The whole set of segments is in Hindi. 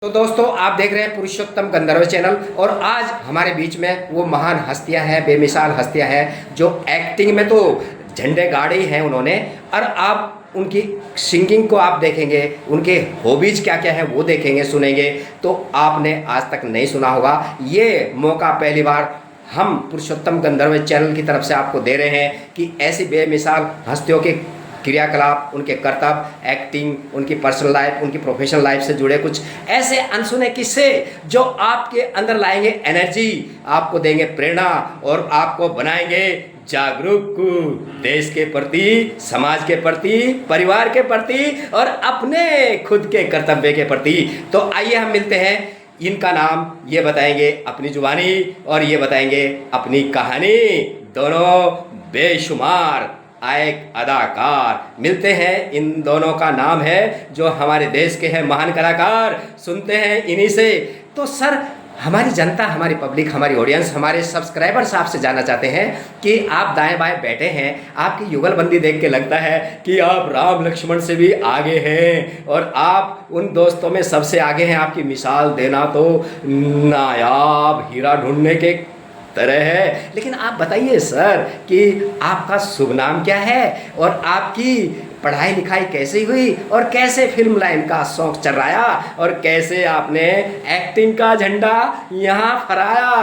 तो दोस्तों आप देख रहे हैं पुरुषोत्तम गंधर्व चैनल और आज हमारे बीच में वो महान हस्तियां हैं, बेमिसाल हस्तियां हैं जो एक्टिंग में तो झंडे गाड़े ही हैं उन्होंने। और आप उनकी सिंगिंग को आप देखेंगे, उनके हॉबीज क्या क्या है वो देखेंगे, सुनेंगे तो आपने आज तक नहीं सुना होगा। ये मौका पहली बार हम पुरुषोत्तम गंधर्व चैनल की तरफ से आपको दे रहे हैं कि ऐसी बेमिसाल हस्तियों के क्रियाकलाप, उनके कर्तव्य, एक्टिंग, उनकी पर्सनल लाइफ, उनकी प्रोफेशनल लाइफ से जुड़े कुछ ऐसे अनसुने किस्से जो आपके अंदर लाएंगे एनर्जी, आपको देंगे प्रेरणा और आपको बनाएंगे जागरूक देश के प्रति, समाज के प्रति, परिवार के प्रति और अपने खुद के कर्तव्य के प्रति। तो आइए हम मिलते हैं। इनका नाम ये बताएंगे अपनी जुबानी और ये बताएंगे अपनी कहानी। दोनों बेशुमार एक अदाकार मिलते हैं। इन दोनों का नाम है जो हमारे देश के हैं महान कलाकार। सुनते हैं इन्हीं से। तो सर, हमारी जनता, हमारी पब्लिक, हमारी ऑडियंस, हमारे सब्सक्राइबर्स आपसे जानना चाहते हैं कि आप दाएं बाएं बैठे हैं, आपकी युगलबंदी देख के लगता है कि आप राम लक्ष्मण से भी आगे हैं और आप उन दोस्तों में सबसे आगे हैं। आपकी मिसाल देना तो नायाब हीरा ढूंढने के तरह है। लेकिन आप बताइए सर कि आपका शुभ नाम क्या है और आपकी पढ़ाई लिखाई कैसे हुई और कैसे फिल्म लाइन का शौक चर्राया और कैसे आपने एक्टिंग का झंडा यहाँ फहराया।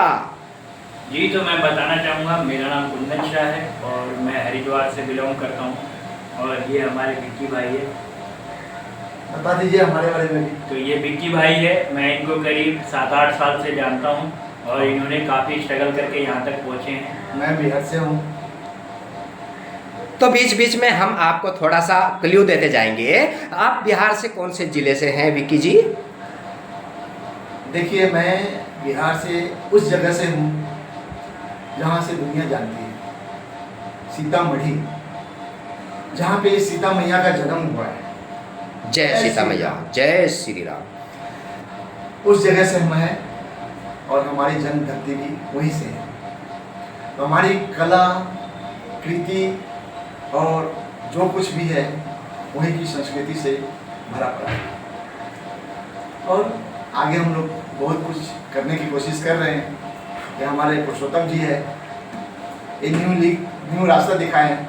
जी, तो मैं बताना चाहूँगा, मेरा नाम कुंदन शाह है और मैं हरिद्वार से बिलोंग करता हूँ। और ये हमारे विक्की भाई है। बता दीजिए हमारे बारे में। तो ये विक्की भाई है, मैं इनको करीब 7-8 साल से जानता हूँ और इन्होंने काफ़ी स्ट्रगल करके यहाँ तक पहुँचे हैं। मैं बिहार से हूँ। तो बीच बीच में हम आपको थोड़ा सा क्ल्यू देते जाएंगे। आप बिहार से कौन से जिले से हैं विक्की जी? देखिए, मैं बिहार से उस जगह से हूँ जहाँ से दुनिया जानती है, सीतामढ़ी, जहाँ पे सीता मैया का जन्म हुआ है। जय सीता मैया, जय श्री राम। उस जगह से हम हैं और हमारी जन्म धरती भी वहीं से है। तो हमारी कला, कृति और जो कुछ भी है वहीं की संस्कृति से भरा पड़ा है। और आगे हम लोग बहुत कुछ करने की कोशिश कर रहे हैं। ये हमारे पुरुषोत्तम जी है, ये न्यू रास्ता दिखाए हैं।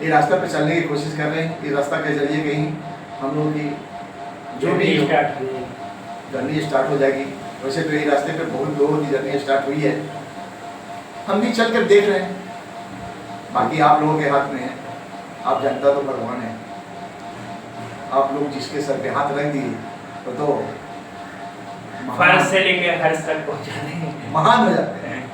ये रास्ता पे चलने की कोशिश कर रहे हैं। इस रास्ता के जरिए कहीं हम लोग की जो भी जर्नी स्टार्ट हो जाएगी। वैसे तो ये रास्ते पे बहुत लोगों की जर्नी स्टार्ट हुई है, हम भी चल कर देख रहे हैं। बाकी आप लोगों के हाथ में है। आप जनता तो भगवान है। आप लोग जिसके सर पे हाथ रख दिए तो फर्श से लेके हर्ष तक पहुँचाने महान हो जाते हैं,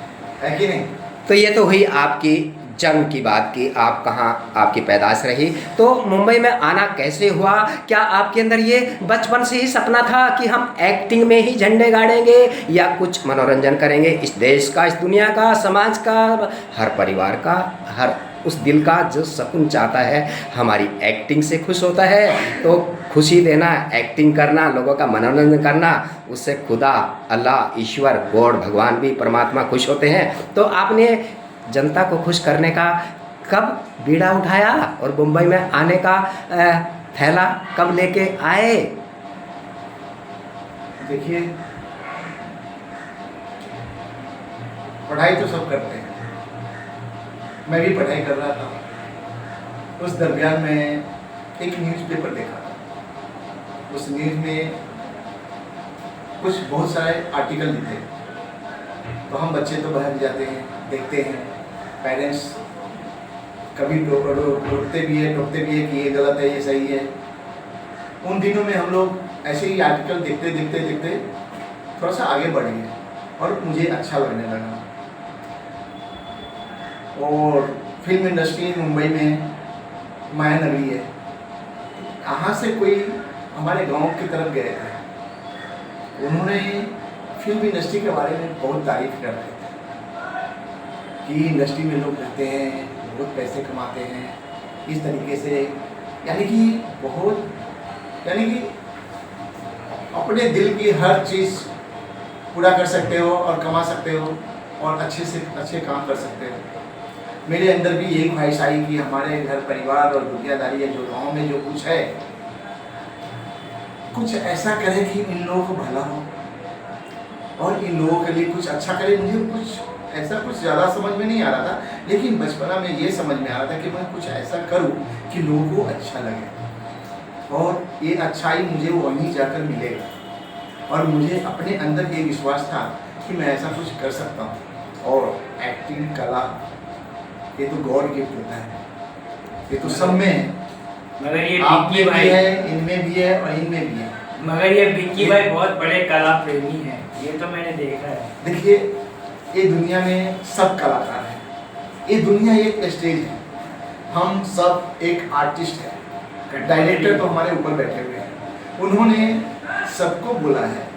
है कि नहीं? तो ये तो हुई आपकी जन्म की बात की, आप कहाँ आपकी पैदाश रही। तो मुंबई में आना कैसे हुआ? क्या आपके अंदर ये बचपन से ही सपना था कि हम एक्टिंग में ही झंडे गाड़ेंगे या कुछ मनोरंजन करेंगे इस देश का, इस दुनिया का, समाज का, हर परिवार का, हर उस दिल का जो सुकून चाहता है हमारी एक्टिंग से खुश होता है। तो खुशी देना, एक्टिंग करना, लोगों का मनोरंजन करना, उससे खुदा, अल्लाह, ईश्वर, गॉड, भगवान भी, परमात्मा खुश होते हैं। तो आपने जनता को खुश करने का कब बीड़ा उठाया और मुंबई में आने का थैला कब लेके आए? देखिए, पढ़ाई तो सब करते हैं। मैं भी पढ़ाई कर रहा था। उस दरमियान में एक न्यूज़पेपर देखा था। उस न्यूज़ में कुछ बहुत सारे आर्टिकल लिखे। तो हम बच्चे तो बहक जाते हैं, देखते हैं। पेरेंट्स कभी टोकते भी है कि ये गलत है, ये सही है। उन दिनों में हम लोग ऐसे ही आर्टिकल देखते देखते थोड़ा सा आगे बढ़ गए और मुझे अच्छा लगने लगा। और फिल्म इंडस्ट्री मुंबई में माया नगरी है। यहाँ से कोई हमारे गांव की तरफ गए थे। उन्होंने फिल्म इंडस्ट्री के बारे में बहुत तारीफ कर रहे थे कि इंडस्ट्री में लोग रहते हैं, बहुत पैसे कमाते हैं, इस तरीके से, यानी कि अपने दिल की हर चीज़ पूरा कर सकते हो और कमा सकते हो और अच्छे से अच्छे काम कर सकते हो। मेरे अंदर भी यही ख्वाहिश आई कि हमारे घर परिवार और दुनियादारी है जो गाँव में जो कुछ है कुछ ऐसा करे कि इन लोगों को भला हो और इन लोगों के लिए कुछ अच्छा करे। मुझे कुछ ऐसा कुछ ज़्यादा समझ में नहीं आ रहा था, लेकिन बचपना में ये समझ में आ रहा था कि मैं कुछ ऐसा करूं कि लोगों को अच्छा लगे और ये अच्छाई मुझे वहीं जाकर मिलेगा। और मुझे अपने अंदर ये विश्वास था कि मैं ऐसा कुछ कर सकता हूँ। और एक्टिंग कला ये तो गॉड गिफ्ट होता है, ये तो सब में है, मगर ये आप में विक्की भी भाई है, इनमें भी है और इनमें भी है। मगर ये विक्की भाई बहुत बड़े कला प्रेमी हैं, ये तो मैंने देखा है। देखिए, ये दुनिया में सब कलाकार हैं, ये दुनिया एक स्टेज है, हम सब एक आर्टिस्ट हैं। डायरेक्टर तो हमारे ऊपर बैठे हुए हैं, उन्होंने सबको बोला है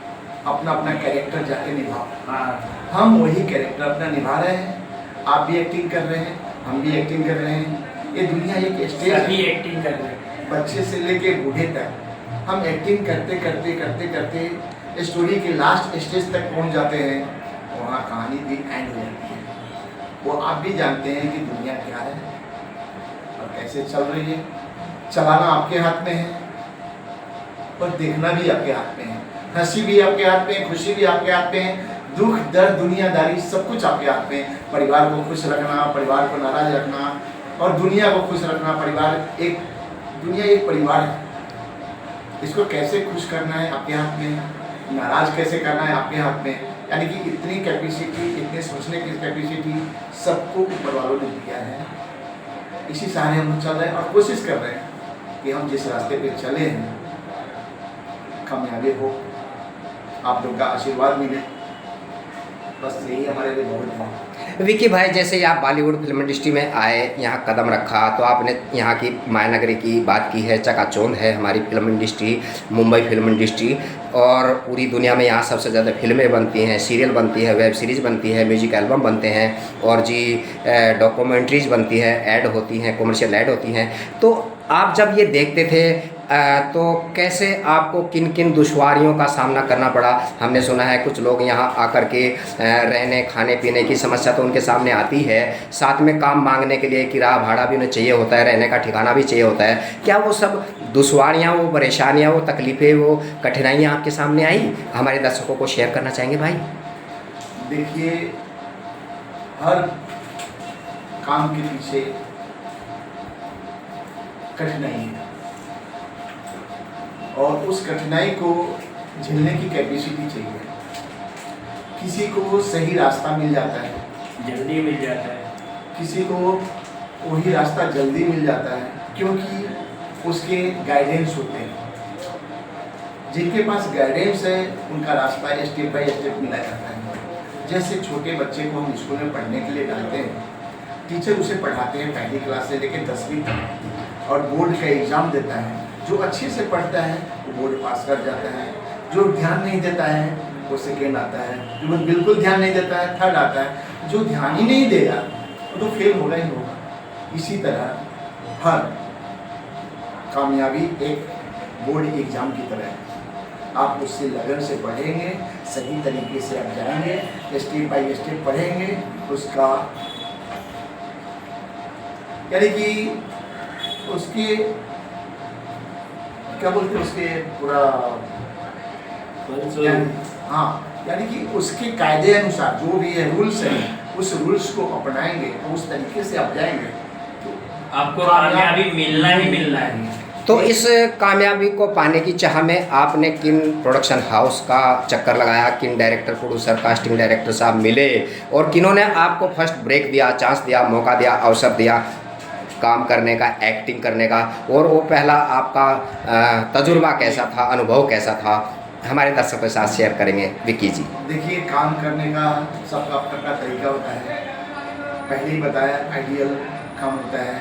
अपना अपना कैरेक्टर जाके निभाओ। हाँ, हम वही कैरेक्टर अपना निभा रहे हैं। आप भी एक्टिंग कर रहे हैं, हम भी एक्टिंग कर रहे हैं। ये दुनिया एक स्टेज सभी है, एक्टिंग कर रहे हैं। बच्चे से लेके बूढ़े तक हम एक्टिंग करते करते करते करते स्टोरी के लास्ट स्टेज तक पहुंच जाते हैं। वहाँ कहानी भी एंड हो जाती है। वो आप भी जानते हैं कि दुनिया क्या है और कैसे चल रही है। चलाना आपके हाथ में है और देखना भी आपके हाथ में है। हंसी भी आपके हाथ में है, खुशी भी आपके हाथ में है, दुख दर्द दुनियादारी सब कुछ आपके हाथ में है। परिवार को खुश रखना, परिवार को नाराज रखना और दुनिया को खुश रखना। दुनिया एक परिवार है, इसको कैसे खुश करना है आपके हाथ में, नाराज कैसे करना है आपके हाथ में। यानी कि इतनी कैपेसिटी, इतने सोचने की कैपेसिटी सबको ऊपर वालों ने दिया है। इसी सहारे हम चल रहे हैं और कोशिश कर रहे हैं कि हम जिस रास्ते पे चले हैं कामयाबी हो, आप लोग का आशीर्वाद मिले, बस यही हमारे लिए बहुत है। विक्की भाई, जैसे ही आप बॉलीवुड फिल्म इंडस्ट्री में आए, यहाँ कदम रखा, तो आपने यहाँ की मायानगरी की बात की है। चकाचौंध है हमारी film industry, Mumbai film industry, और पूरी दुनिया में यहाँ सबसे ज़्यादा फिल्में बनती हैं, सीरियल बनती है, वेब सीरीज़ बनती है, म्यूजिक एल्बम बनते हैं और डॉक्यूमेंट्रीज बनती है, ऐड होती हैं, कमर्शियल ऐड होती हैं। तो आप जब ये देखते थे तो कैसे आपको किन किन दुश्वारियों का सामना करना पड़ा? हमने सुना है कुछ लोग यहाँ आकर के रहने खाने पीने की समस्या तो उनके सामने आती है, साथ में काम मांगने के लिए किराया भाड़ा भी उन्हें चाहिए होता है, रहने का ठिकाना भी चाहिए होता है। क्या वो सब दुश्वारियाँ, वो परेशानियाँ, वो तकलीफ़ें, वो कठिनाइयाँ आपके सामने आई? हमारे दर्शकों को शेयर करना चाहेंगे भाई? देखिए, हर काम के पीछे कठिनाई है और उस कठिनाई को झेलने की कैपेसिटी चाहिए। किसी को सही रास्ता मिल जाता है, जल्दी मिल जाता है, किसी को वही रास्ता जल्दी मिल जाता है क्योंकि उसके गाइडेंस होते हैं। जिनके पास गाइडेंस है उनका रास्ता स्टेप बाय स्टेप मिला जाता है। जैसे छोटे बच्चे को हम स्कूल में पढ़ने के लिए डालते हैं, टीचर उसे पढ़ाते हैं पहली क्लास से लेकर 10वीं तक और बोर्ड का एग्ज़ाम देता है। जो अच्छे से पढ़ता है वो बोर्ड पास कर जाता है, जो ध्यान नहीं देता है वो सेकेंड आता है, जो बिल्कुल ध्यान नहीं देता है थर्ड आता है, जो ध्यान ही नहीं देगा वो तो फेल होगा ही होगा। इसी तरह हर कामयाबी एक बोर्ड एग्ज़ाम की तरह है। आप उससे लगन से पढ़ेंगे, सही तरीके से आप जाएंगे, स्टेप बाय स्टेप पढ़ेंगे, उसका यानी कि उसके क्या बोलते हैं, उसके पूरा यानी कि उसके कायदे अनुसार जो भी है रूल्स हैं, उस रूल्स को अपनाएंगे तो उस तरीके से आप जाएंगे तो आपको कामयाबी मिलना ही मिलना है। तो इस कामयाबी को पाने की चाह में आपने किन प्रोडक्शन हाउस का चक्कर लगाया, किन डायरेक्टर, प्रोड्यूसर, कास्टिंग डायरेक्टर साहब मिले और किन्होंने आपको फर्स्ट ब्रेक दिया, चांस दिया, मौका दिया, अवसर दिया काम करने का, एक्टिंग करने का? और वो पहला आपका तजुर्बा कैसा था, अनुभव कैसा था, हमारे दर्शकों के साथ शेयर करेंगे विक्की जी? देखिए, काम करने का सबका अपना अपना तरीका होता है। पहले ही बताया, आइडियल काम होता है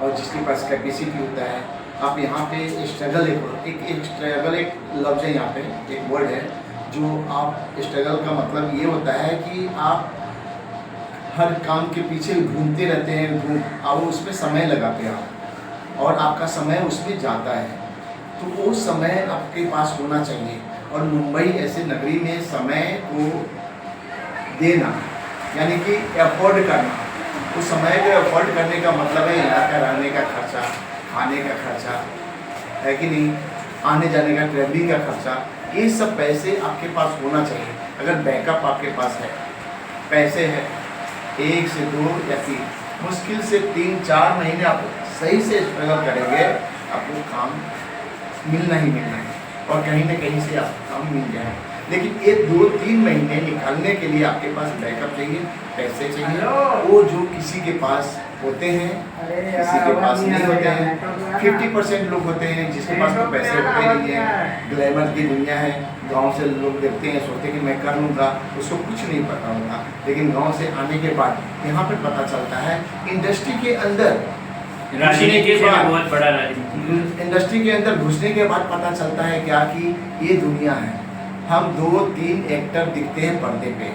और जिसके पास कैपेसिटी होता है। आप यहाँ पे स्ट्रगल एक लफ्ज़ है, यहाँ पे एक वर्ड है जो आप स्ट्रगल का मतलब ये होता है कि आप हर काम के पीछे घूमते रहते हैं, और उसमें समय लगाते हैं आप और आपका समय उसमें जाता है, तो वो समय आपके पास होना चाहिए। और मुंबई ऐसे नगरी में समय को देना यानी कि एफोर्ड करना, उस समय को एफोर्ड करने का मतलब है यहाँ का रहने का खर्चा, खाने का खर्चा, है कि नहीं। आने जाने का, ट्रैवलिंग का खर्चा, ये सब पैसे आपके पास होना चाहिए। अगर बैकअप आपके पास है, पैसे है, 1 से 2 या 3, मुश्किल से 3-4 महीने आप सही से स्ट्रगल करेंगे, आपको काम मिलना ही मिलना है और कहीं ना कहीं से आपको काम मिल जाए। लेकिन ये 2-3 महीने निकालने के लिए आपके पास बैकअप चाहिए, पैसे चाहिए, वो जो किसी के पास होते हैं, किसी के पास नहीं होते हैं। 50% लोग होते हैं जिसके पास तो पैसे होते नहीं हैं, ग्लैमर की दुनिया है, गांव से लोग देखते हैं, सोचते हैं कि मैं कर लूँगा, उसको कुछ नहीं पता होगा। लेकिन गांव से आने के बाद यहाँ पर पता चलता है, इंडस्ट्री के अंदर राजनीति से भी बहुत बड़ा राजनीति, इंडस्ट्री के अंदर घुसने के बाद पता चलता है क्या कि ये दुनिया है। हम 2-3 एक्टर दिखते हैं पर्दे पे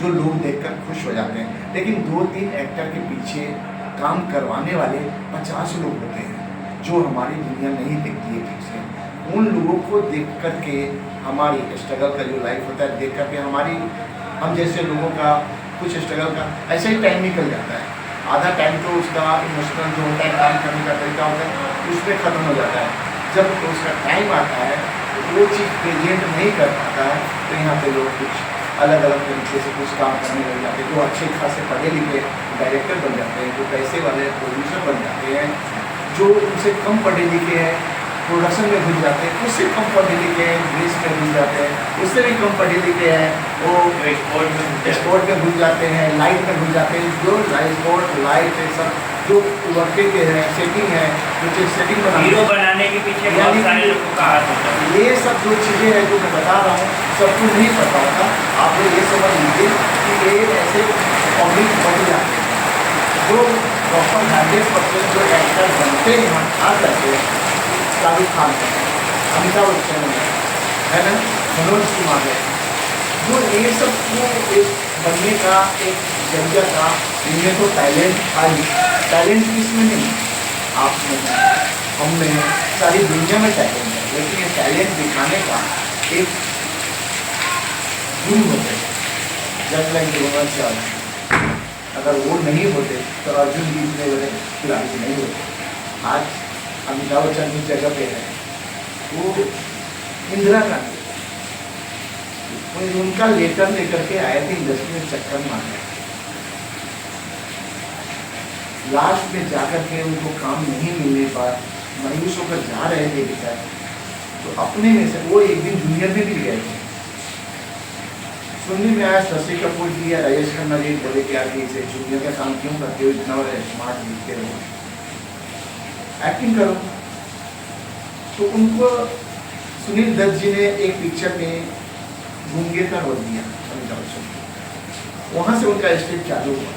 जो लोग देखकर खुश हो जाते हैं, लेकिन 2-3 एक्टर के पीछे काम करवाने वाले 50 लोग होते हैं जो हमारी दुनिया नहीं दिखती है ठीक से। उन लोगों को देख कर के हमारी स्ट्रगल का जो लाइफ होता है देख कर के हम जैसे लोगों का कुछ स्ट्रगल का ऐसे ही टाइम निकल जाता है। आधा टाइम तो उसका इमोशनल जो होता है, काम करने का तरीका होता है, उसमें ख़त्म हो जाता है। जब तो उसका टाइम आता है वो चीज़ प्रेजेंट नहीं कर पाता है, तो यहाँ पे लोग कुछ अलग अलग तरीके से कुछ काम करने लग जाते हैं। जो अच्छे खासे पढ़े लिखे डायरेक्टर बन जाते हैं, जो पैसे वाले प्रोड्यूसर बन जाते हैं, जो उनसे कम पढ़े लिखे हैं प्रोडक्शन में घुस जाते हैं, उससे कम पढ़े लिखे हैं इंग्लिश में घुस जाते हैं, उससे भी कम पढ़े लिखे हैं वो स्पोर्ट में घुस जाते हैं, लाइट में घुस जाते हैं। जो स्पोर्ट लाइट है सब जो वर्किंग के हैं, सेटिंग है, जो सेटिंग हीरो बनाने के पीछे बहुत सारे लोगों का हाथ होता है। ये सब जो चीज़ें हैं जो मैं बता रहा हूँ सबको नहीं पता होता। आप लोग ये समझ लीजिए कि ये ऐसे पब्लिक बन जाते हैं जो प्रॉपर 100% जो एक्टर बनते हैं यहाँ आ करके, शाहरुख खान है, अमिताभ बच्चन है ना, मनोज कुमार है, जो ये सब को एक बनने का एक जरिया था। इनमें तो टैलेंट था ही, टैलेंट किसमें नहीं, आप में, हम में, सारी दुनिया में टैलेंट है, लेकिन ये टैलेंट दिखाने का एक गुण होते हैं। जस्ट लाइक द्रोणाचार्य, अगर वो नहीं होते तो अर्जुन भी इतने बड़े खिलाड़ी नहीं होते। आज अमिताभ बच्चन जिस जगह पे है वो इंदिरा गांधी, उनका लेटर लेकर के आए थे, इंडस्ट्री में चक्कर मारने, लास्ट में जाकर के उनको काम नहीं मिलने पर मायूस होकर जा रहे थे बेचारे, तो अपने में से वो एक दिन जूनियर में भी गए थे। सुनने में आया शशि कपूर जी या राजेश खन्ना जी बोले क्या कि इसे जूनियर का काम क्यों करते हो, इतना बड़े स्मार्ट दिखते रहो, एक्टिंग करो। तो उनको सुनील दत्त जी ने एक पिक्चर में गूंगे का रोल दिया अमिताभ बच्चन को, वहाँ से उनका स्टेप चालू हुआ।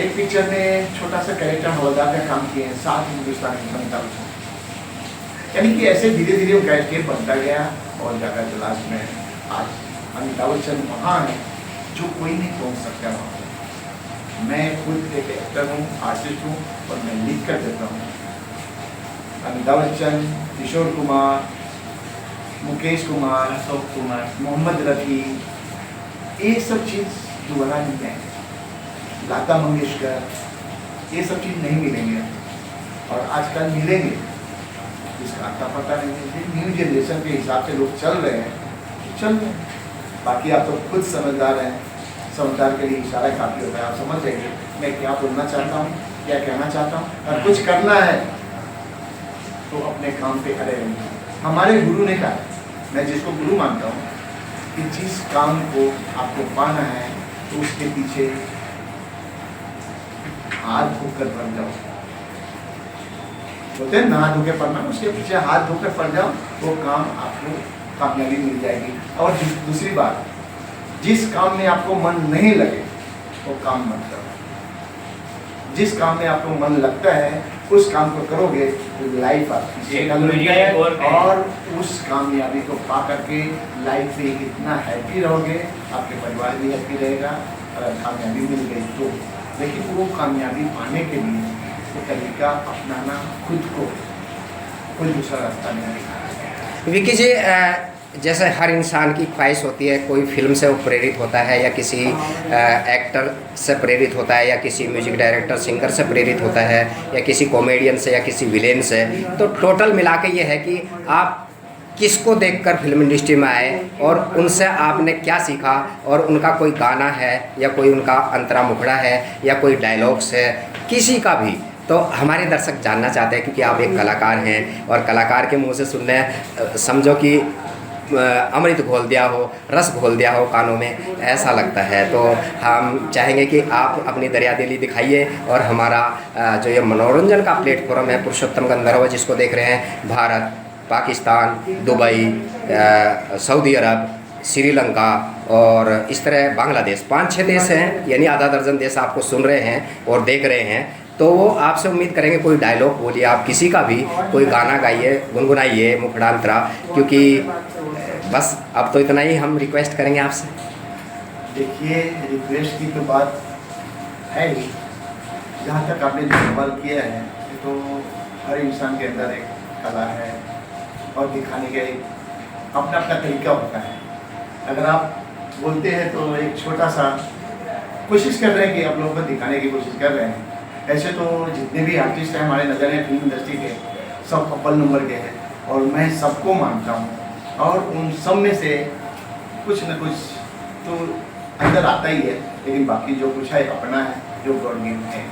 एक पिक्चर में छोटा सा कैरेक्टर हवलदार का काम किए हैं, 7 हिंदुस्तान में अमिताभ बच्चन, यानी कि ऐसे धीरे धीरे उनका स्टेप बनता गया और जाकर क्लास में आज अमिताभ बच्चन वहाँ है जो कोई नहीं पहुँच सकता वहाँ पर। मैं खुद एक एक्टर हूँ, आर्टिस्ट हूँ और मैं लिख कर देता हूँ। अमिताभ बच्चन, किशोर कुमार, मुकेश कुमार, अशोक कुमार, मोहम्मद रफ़ी, ये सब चीज़ दोबारा नहीं आएंगे। लता मंगेशकर, ये सब चीज़ नहीं मिलेंगे और आजकल मिलेंगे, इसका आता पता नहीं है। न्यू जनरेशन के हिसाब से लोग चल रहे हैं तो चल रहे हैं। बाकी आप तो खुद समझदार हैं, समझदार के लिए इशारा काफ़ी होता है, आप समझ जाइए मैं क्या बोलना चाहता हूँ, क्या कहना चाहता हूँ। अगर कुछ करना है तो अपने काम पे अड़े रहिए। हमारे गुरु ने कहा, मैं जिसको गुरु मानता हूँ, कि जिस काम को आपको पाना है तो उसके पीछे हाथ धोकर पड़ जाओ, बोलते हैं ना धोके पड़ना, उसके पीछे हाथ धोकर पड़ जाओ, वो काम आपको कामयाबी मिल जाएगी। और दूसरी बात, जिस काम में आपको मन नहीं लगे वो काम मत करो, जिस काम में आपको मन लगता है उस काम को करोगे तो लाइफ आपकी सेटल हो जाएगी और उस कामयाबी को पा करके लाइफ में इतना हैप्पी रहोगे, आपके परिवार भी हैप्पी रहेगा। अगर कामयाबी मिल गई तो, लेकिन वो कामयाबी पाने के लिए वो तरीका अपनाना खुद को, कोई दूसरा रास्ता नहीं दिखाना। विक्की जी, जैसे हर इंसान की ख्वाहिश होती है, कोई फिल्म से वो प्रेरित होता है या किसी एक्टर से प्रेरित होता है या किसी म्यूजिक डायरेक्टर सिंगर से प्रेरित होता है या किसी कॉमेडियन से या किसी विलेन से। तो टोटल मिला के ये है कि आप किसको देखकर फिल्म इंडस्ट्री में आए और उनसे आपने क्या सीखा, और उनका कोई गाना है या कोई उनका अंतरा मुखड़ा है या कोई डायलॉग्स है, किसी का भी। तो हमारे दर्शक जानना चाहते हैं, क्योंकि आप एक कलाकार हैं और कलाकार के मुंह से सुनने समझो कि अमृत घोल दिया हो, रस घोल दिया हो कानों में, ऐसा लगता है। तो हम चाहेंगे कि आप अपनी दरियादिली दिखाइए और हमारा जो ये मनोरंजन का प्लेटफॉर्म है पुरुषोत्तम गंधर्व, जिसको देख रहे हैं भारत, पाकिस्तान, दुबई, सऊदी अरब, श्रीलंका और इस तरह बांग्लादेश, 5-6 देश हैं, यानी आधा दर्जन देश आपको सुन रहे हैं और देख रहे हैं। तो वो आपसे उम्मीद करेंगे कोई डायलॉग बोलिए आप, किसी का भी कोई गाना गाइए, गुनगुनाइए मुखड़ांतरा, क्योंकि बस अब तो इतना ही हम रिक्वेस्ट करेंगे आपसे। देखिए, रिक्वेस्ट की तो बात है ही। जहाँ तक आपने जो सवाल किया है, तो हर इंसान के अंदर एक कला है और दिखाने का एक अपना अपना तरीका होता है। अगर आप बोलते हैं तो एक छोटा सा कोशिश कर रहे हैं कि आप लोगों को दिखाने की कोशिश कर रहे हैं। ऐसे तो जितने भी आर्टिस्ट हैं हमारे नज़र हैं फिल्म इंडस्ट्री के, सब अव्वल नंबर के हैं और मैं सबको मानता हूँ, और उन सब में से कुछ न कुछ तो अंदर आता ही है, लेकिन बाकी जो कुछ है अपना है, जो गॉड गिफ्ट है।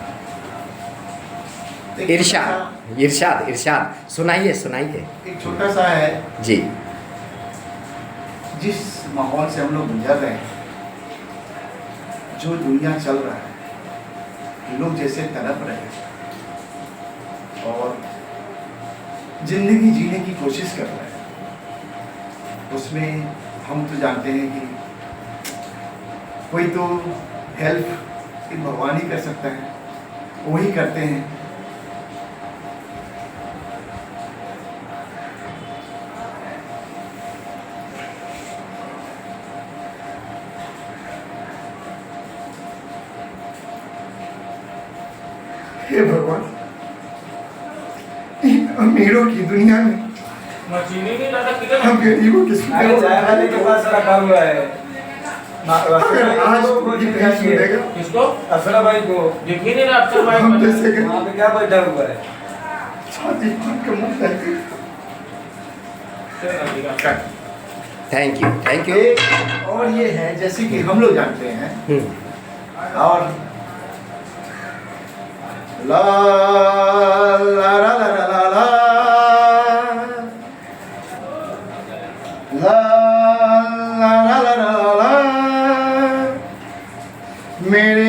इरशाद इरशाद इरशाद सुनाइए सुनाइए। एक छोटा सा है जी। जिस माहौल से हम लोग गुजर रहे हैं, जो दुनिया चल रहा है, लोग जैसे तड़प रहे हैं और जिंदगी जीने की कोशिश कर रहे हैं, उसमें हम तो जानते हैं कि कोई तो हेल्प भगवान ही कर सकता है, वही करते हैं। हे भगवान, इन अमीरों की दुनिया में हम गरीबों की वाले के पास रखा हुआ है। अगर आज ये नहीं सुनेगा, किसको? अफरा भाई को देखिए नहीं ना अफसर भाई हम को। जैसे कि वहाँ पे क्या बैठा हुआ है? छाती पीट के मुंह फेंके। Thank you. एक और ये है, जैसे कि हम लोग जानते हैं, और ला ला ला ला ला ला ला ला ला ला ला ला, मेरे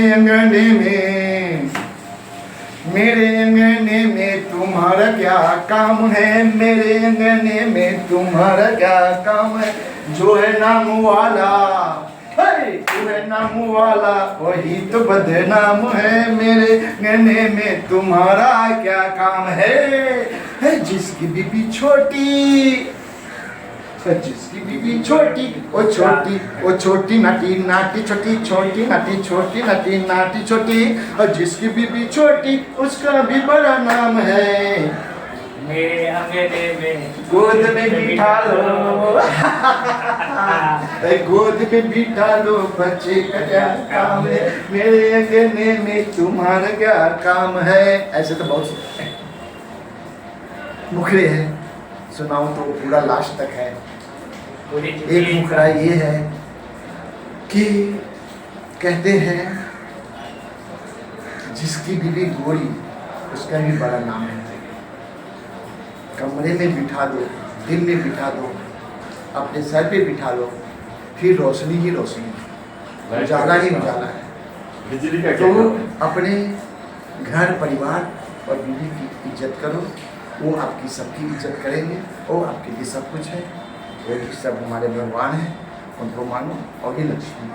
अंगने में तुम्हारा क्या काम है, मेरे अंगने में तुम्हारा क्या काम है, जो है नाम वाला, जो है नाम वाला वही तो बदनाम है, मेरे अंगने में तुम्हारा क्या काम है जिसकी बीबी छोटी, जिसकी बीबी छोटी, ओ छोटी नाटी नाटी छोटी, छोटी नाटी छोटी नाटी नाटी छोटी, और जिसकी बीबी छोटी उसका भी बड़ा नाम है, मेरे अंगने में गोद में बिठा लो गोद में बिठा लो, बच्चे का क्या काम है, मेरे अंगने में तुम्हारा क्या काम है। ऐसे तो बहुत मुखड़े हैं, सुनाओ तो पूरा लास्ट तक है। एक मुखड़ा ये है कि कहते हैं जिसकी बीवी गोरी उसका भी बड़ा नाम है, कमरे में बिठा दो, दिल में बिठा दो, अपने सर पे बिठा लो, फिर रोशनी ही रोशनी, उजाला ही उजाला है। बिजली का तो अपने घर परिवार और बीवी की इज्जत करो, वो आपकी सबकी इज्जत करेंगे, वो आपके लिए सब कुछ है, वो सब हमारे भगवान हैं, उनको मानो और ये लक्ष्मी।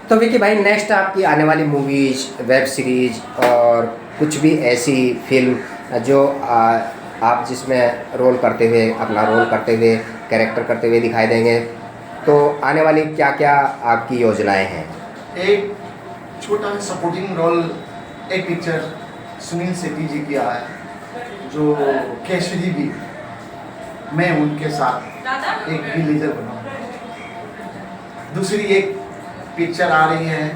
तो विकी भाई, नेक्स्ट आपकी आने वाली मूवीज, वेब सीरीज और कुछ भी ऐसी फिल्म जो आप जिसमें रोल करते हुए, अपना रोल करते हुए, कैरेक्टर करते हुए दिखाई देंगे, तो आने वाली क्या क्या आपकी योजनाएं हैं? एक छोटा सपोर्टिंग रोल, एक पिक्चर सुनील शेट्टी जी की आया है, जो केसरी भी मैं उनके साथ एक विलेजर बनाऊँ। दूसरी एक पिक्चर आ रही है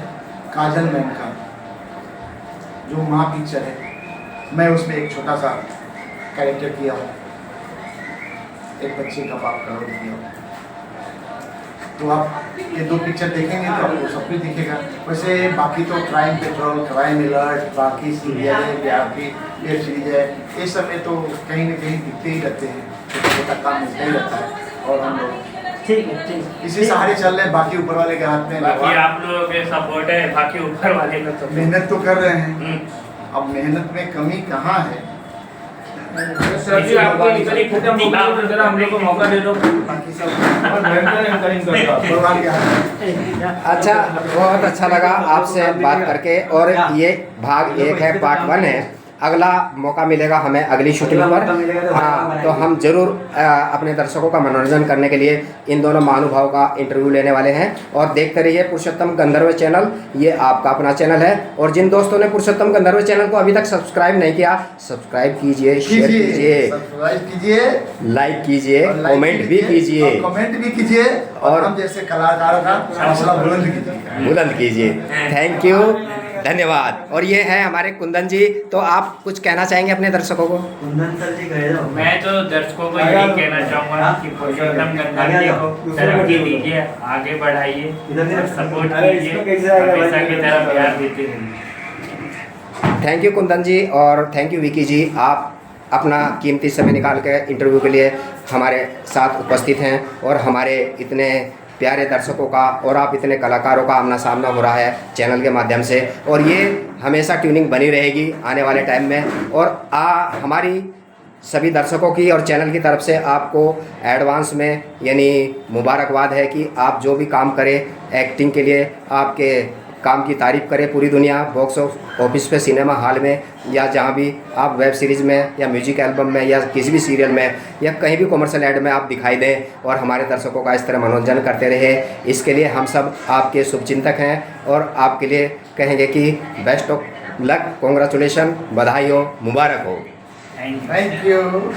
काजल मैम का, जो माँ पिक्चर है, मैं उसमें एक छोटा सा कैरेक्टर किया हूँ, एक बच्चे का बाप का रोल किया हूँ। तो आप ये 2 पिक्चर देखेंगे तो आपको सब कुछ दिखेगा। वैसे बाकी तो क्राइम पेट्रोल, क्राइम अलर्ट, बाकी सीरियल है, प्यार की वेब सीरीज है, ये सब में तो कहीं ना कहीं दिखते ही रहते हैं, छोटा छोटा काम मिलता ही रहता है। और हम लोग इसी सहारे चल रहे हैं, बाकी ऊपर वाले के हाथ में। बाकी आप लोगों के सपोर्ट है, बाकी ऊपर वाले का तो मेहनत तो कर रहे हैं, अब मेहनत में कमी कहाँ है? सर जी आपको एंकरिंग करते हैं, जरा हम लोग को मौका दे दो। बाकी सब और भयंकर एंकरिंग कर रहा है। भगवान के हाथ में। अच्छा, बहुत अच्छा लगा आपसे बात करके। और ये भाग 1 है, पार्ट 1 है। अगला मौका मिलेगा हमें अगली शूटिंग पर। हाँ, तो हम जरूर अपने दर्शकों का मनोरंजन करने के लिए इन दोनों महानुभावों का इंटरव्यू लेने वाले हैं। और देखते रहिए पुरुषोत्तम गंधर्व चैनल, ये आपका अपना चैनल है। और जिन दोस्तों ने पुरुषोत्तम गंधर्व चैनल को अभी तक सब्सक्राइब नहीं किया, सब्सक्राइब कीजिए, शेयर कीजिए, सब्सक्राइब कीजिए, लाइक कीजिए, कमेंट भी कीजिए, कमेंट भी कीजिए, और हम जैसे कलाकारों का हौसला बुलंद कीजिए। थैंक यू, धन्यवाद। और ये है हमारे कुंदन जी, तो आप कुछ कहना चाहेंगे अपने दर्शकों को? कुंदन सर जी गए हो? मैं तो दर्शकों को यही कहना चाहूँगा कि पुरुषोत्तम गंधर्व जी को तरक्की दीजिए, आगे बढ़ाइए, सपोर्ट कीजिए, हमेशा की तरह प्यार देते रहिए। थैंक यू कुंदन जी, और थैंक यू विकी जी, आप अपना कीमती समय निकाल के इंटरव्यू के लिए हमारे साथ उपस्थित हैं। और हमारे इतने प्यारे दर्शकों का और आप इतने कलाकारों का आमना सामना हो रहा है चैनल के माध्यम से, और ये हमेशा ट्यूनिंग बनी रहेगी आने वाले टाइम में। और हमारी सभी दर्शकों की और चैनल की तरफ से आपको एडवांस में यानी मुबारकबाद है कि आप जो भी काम करें एक्टिंग के लिए, आपके काम की तारीफ़ करे पूरी दुनिया, बॉक्स ऑफिस पे, सिनेमा हॉल में, या जहाँ भी आप वेब सीरीज़ में या म्यूजिक एल्बम में या किसी भी सीरियल में या कहीं भी कॉमर्शियल ऐड में आप दिखाई दें और हमारे दर्शकों का इस तरह मनोरंजन करते रहे। इसके लिए हम सब आपके शुभचिंतक हैं और आपके लिए कहेंगे कि बेस्ट ऑफ लक, कॉन्ग्रेचुलेशन, बधाई हो, मुबारक हो। Thank you. Thank you.